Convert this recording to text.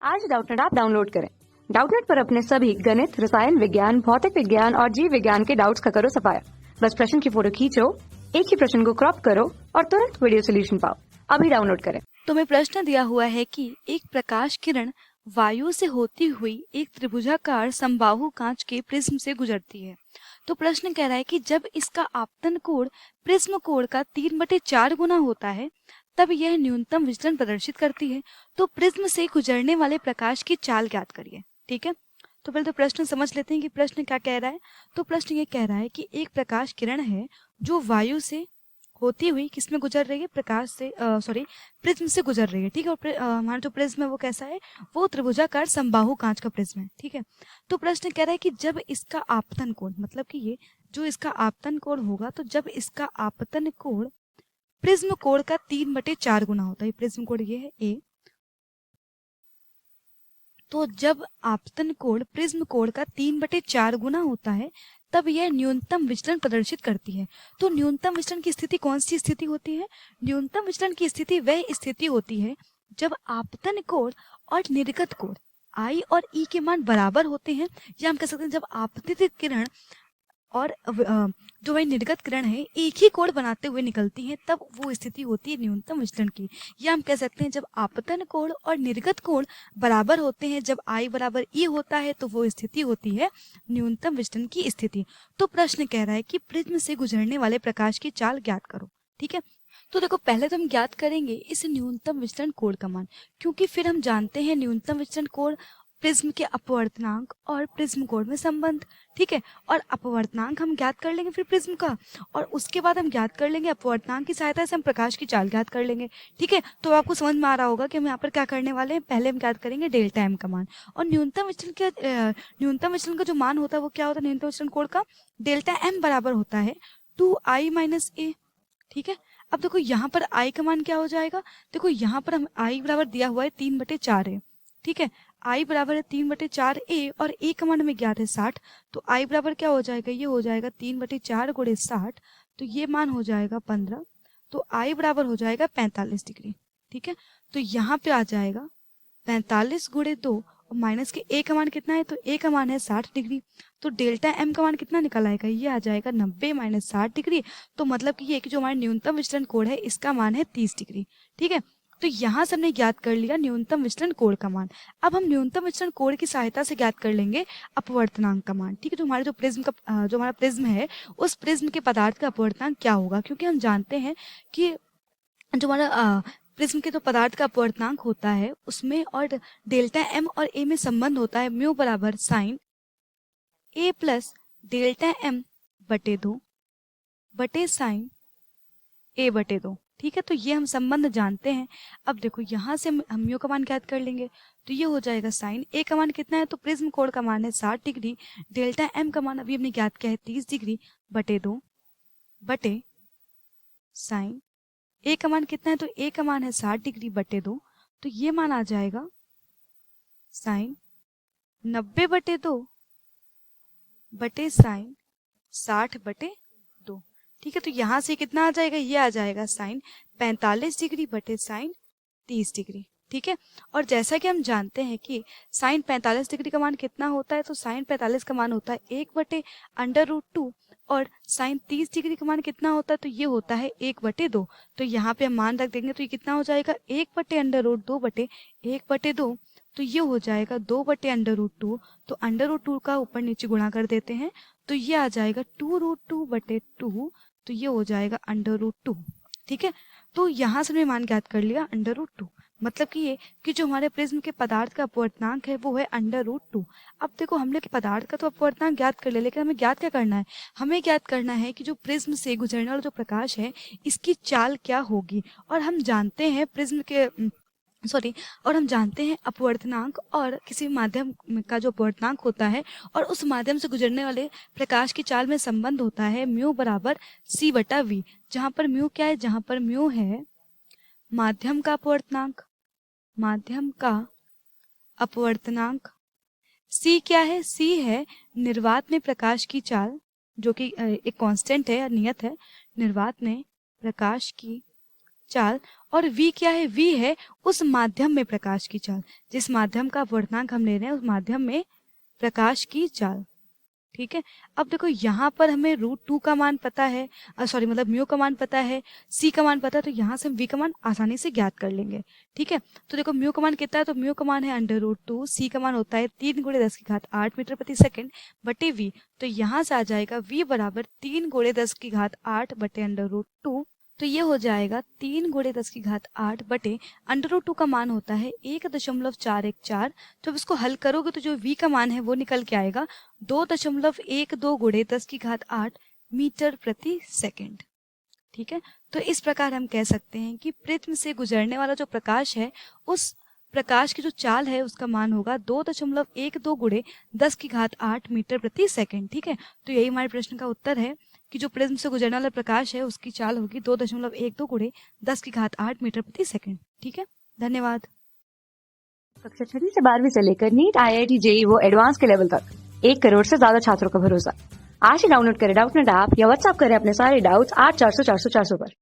आज Doubtnut app download करें। Doubtnut पर अपने सभी गणित, रसायन विज्ञान, भौतिक विज्ञान और जीव विज्ञान के डाउट्स का करो सफाया। बस प्रश्न की फोटो खींचो, एक ही प्रश्न को क्रॉप करो और तुरंत वीडियो सोल्यूशन पाओ। अभी डाउनलोड करें। तुम्हें प्रश्न दिया हुआ है कि एक प्रकाश किरण वायु से होती हुई एक त्रिभुजाकार समबाहु कांच के प्रिज्म से गुजरती है। तो प्रश्न कह रहा है कि जब इसका आपतन कोण प्रिज्म कोण का 3/4 गुना होता है तब यह न्यूनतम विचलन प्रदर्शित करती है। तो प्रिज्म से गुजरने वाले प्रकाश की चाल ज्ञात करिए। ठीक है, तो पहले तो प्रश्न समझ लेते हैं कि प्रश्न क्या कह रहा है। तो प्रश्न ये कह रहा है कि एक प्रकाश किरण है जो वायु से होती हुई किसमें गुजर रही है, प्रकाश से प्रिज्म से गुजर रही है। ठीक है, और हमारा जो प्रिज्म है वो कैसा है, वो त्रिभुजाकार समबाहु कांच का प्रिज्म है। ठीक है, तो प्रश्न कह रहा है कि जब इसका आपतन कोण, मतलब कि ये जो इसका आपतन कोण होगा, तो जब इसका आपतन कोण प्रिज्म कोण का 3/4 गुना होता है। प्रिज्म कोण ये है ए, तो जब आपतन कोण प्रिज्म कोण का 3/4 गुना होता है तब यह न्यूनतम विचलन प्रदर्शित करती है। तो न्यूनतम विचलन की स्थिति कौन सी स्थिति होती है? न्यूनतम विचलन की स्थिति वह स्थिति होती है जब आपतन कोण और निर्गत कोण I और E के मान बराबर होते हैं, या हम कह सकते हैं जब आपतित किरण और जो वही निर्गत किरण है एक ही कोण बनाते हुए निकलती हैं, तब वो स्थिति होती है न्यूनतम विचलन की। या हम कह सकते हैं जब आपतन कोण और निर्गत कोण बराबर होते हैं, जब I बराबर E होता है, तो वो स्थिति होती है न्यूनतम विचलन की स्थिति। तो प्रश्न कह रहा है कि प्रिज्म से गुजरने वाले प्रकाश की चाल ज्ञात करो। ठीक है, तो देखो पहले तो हम ज्ञात करेंगे इस न्यूनतम विचलन कोण का मान, क्योंकि फिर हम जानते हैं न्यूनतम विचलन कोण प्रिज्म के अपवर्तनांक और प्रिज्म कोण में संबंध। ठीक है, और अपवर्तनांक हम ज्ञात कर लेंगे फिर प्रिज्म का, और उसके बाद हम ज्ञात कर लेंगे अपवर्तनांक की सहायता से हम प्रकाश की चाल ज्ञात कर लेंगे। ठीक है, तो आपको समझ में आ रहा होगा कि हम यहाँ पर क्या करने वाले हैं। पहले हम ज्ञात करेंगे डेल्टा एम का मान, और न्यूनतम विचलन का जो मान होता है वो क्या होता है, न्यूनतम विचलन कोण का डेल्टा एम बराबर होता है 2I - A। ठीक है, अब देखो यहाँ पर I का मान क्या हो जाएगा। देखो यहाँ पर हम I बराबर दिया हुआ है 3/4 है। ठीक है, I बराबर है 3/4 A, और A का मान हमें ज्ञात है 60। तो I बराबर क्या हो जाएगा, ये हो जाएगा 3/4 × 60, तो ये मान हो जाएगा 15। तो I बराबर हो जाएगा 45 डिग्री। ठीक है, तो यहाँ पे आ जाएगा 45 × 2, और माइनस के A का मान कितना है, तो A का मान है 60 डिग्री। तो डेल्टा M का मान कितना निकल आएगा, ये आ जाएगा 90 - 60 डिग्री। तो मतलब कि ये कि जो हमारा न्यूनतम विचलन कोण है इसका मान है 30 डिग्री। ठीक है, तो यहाँ से हमने ज्ञात कर लिया न्यूनतम विचलन कोण का मान। अब हम न्यूनतम विचलन कोण की सहायता से ज्ञात कर लेंगे अपवर्तनांक का मान। ठीक है, तो हमारे जो हमारा प्रिज्म है उस प्रिज्म के पदार्थ का अपवर्तनांक क्या होगा, क्योंकि हम जानते हैं कि जो हमारा प्रिज्म के जो पदार्थ का अपवर्तनांक होता है उसमें और डेल्टा एम और ए में संबंध होता है म्यू बराबर साइन ए प्लस डेल्टा एम बटे 2 बटे साइन ए बटे 2। ठीक है, तो ये हम संबंध जानते हैं। अब देखो यहाँ से हम म्यू का मान ज्ञात कर लेंगे, तो ये हो जाएगा साइन ए का मान कितना है, तो प्रिज्म कोण का मान है 60 डिग्री, डेल्टा एम का मान अभी हमने ज्ञात किया है 30 डिग्री बटे 2 बटे साइन ए का मान कितना है, तो ए का मान है 60 डिग्री बटे 2, तो ये मान आ जाएगा साइन 90/2 बटे साइन 60/2। ठीक है, तो यहाँ से कितना आ जाएगा, ये आ जाएगा साइन 45 डिग्री बटे साइन 30 डिग्री। ठीक है, और जैसा कि हम जानते हैं कि साइन 45 डिग्री का मान कितना होता है, तो साइन 45 का मान होता है 1/√2, और साइन 30 डिग्री का मान कितना होता है, तो ये होता है 1/2। तो यहाँ पे हम मान रख देंगे, तो ये कितना हो जाएगा 1/√2 बटे 1/2, तो ये हो जाएगा 2/√2। तो √2 का ऊपर नीचे गुणा कर देते हैं, तो ये आ जाएगा 2√2/2, तो ये हो जाएगा √2। ठीक है, तो यहाँ से हमने मान ज्ञात कर लिया √2, मतलब कि ये कि जो हमारे प्रिज्म के पदार्थ का अपवर्तनांक है वो है √2। अब देखो हमने पदार्थ का तो अपवर्तनांक ज्ञात कर लिया, लेकिन हमें ज्ञात क्या करना है, हमें ज्ञात करना है कि जो प्रिज्म से गुजरने वाला जो प्रकाश है इसकी चाल क्या होगी। और हम जानते हैं और हम जानते हैं अपवर्तनांक और किसी माध्यम का जो अपवर्तनांक होता है और उस माध्यम से गुजरने वाले प्रकाश की चाल में संबंध होता है म्यू बराबर C/V, जहाँ पर म्यू क्या है, जहाँ पर म्यू है माध्यम का अपवर्तनांक, माध्यम का अपवर्तनांक। C क्या है, C है निर्वात में प्रकाश की चाल, जो कि एक कांस्टेंट है, नियत है। निर्वात में प्रकाश की चाल और v क्या है, v है उस माध्यम में प्रकाश की चाल, जिस माध्यम का वर्तनांक हम ले रहे हैं उस माध्यम में प्रकाश की चाल। ठीक है, अब देखो यहाँ पर हमें √2 का मान पता है, सॉरी मतलब म्यू का मान पता है, c का मान पता है, तो यहाँ से हम v का मान आसानी से ज्ञात कर लेंगे। ठीक है, तो देखो म्यू का मान कितना है, तो म्यू का मान है √2, c का मान होता है 3 × 10⁸ मीटर प्रति सेकंड बटे v, तो यहाँ से आ जाएगा v बराबर 3 × 10⁸ बटे √2, तो ये हो जाएगा 3 × 10⁸ बटे √2 का मान होता है 1.414। जब इसको हल करोगे तो जो v का मान है वो निकल के आएगा 2.12 × 10⁸ मीटर प्रति सेकंड। ठीक है, तो इस प्रकार हम कह सकते हैं कि प्रिज्म से गुजरने वाला जो प्रकाश है उस प्रकाश की जो चाल है उसका मान होगा 2.12 × 10⁸ मीटर प्रति सेकंड। ठीक है, तो यही हमारे प्रश्न का उत्तर है कि जो प्रिज्म से गुजरने वाला प्रकाश है उसकी चाल होगी 2.12 × 10⁸ मीटर प्रति सेकंड। ठीक है, धन्यवाद। कक्षा 6वीं से 12वीं से लेकर नीट, IIT, JEE वो एडवांस के लेवल तक 1 करोड़ से ज्यादा छात्रों का भरोसा। आज ही डाउनलोड करें डाउटनेट ऐप या व्हाट्सएप करें अपने सारे डाउट्स 8400 400 400 पर।